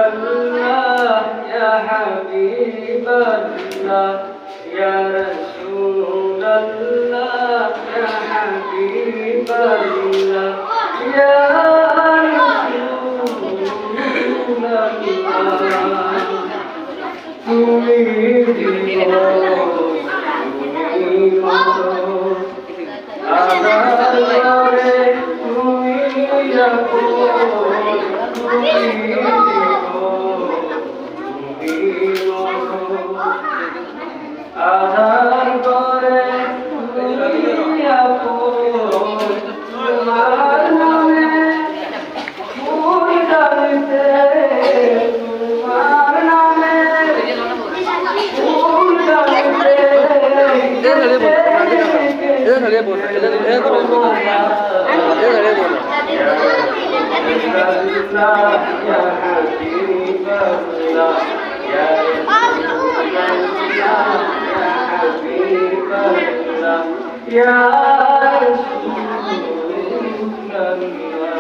الله يا حبيب الله يا رسول الله يا حبيب الله يا رسول الله তুমি আধার করে তুমি তোমার নামে ফুল ডালিতে তোমার নামে ফুল ডালিতে يا رسول الله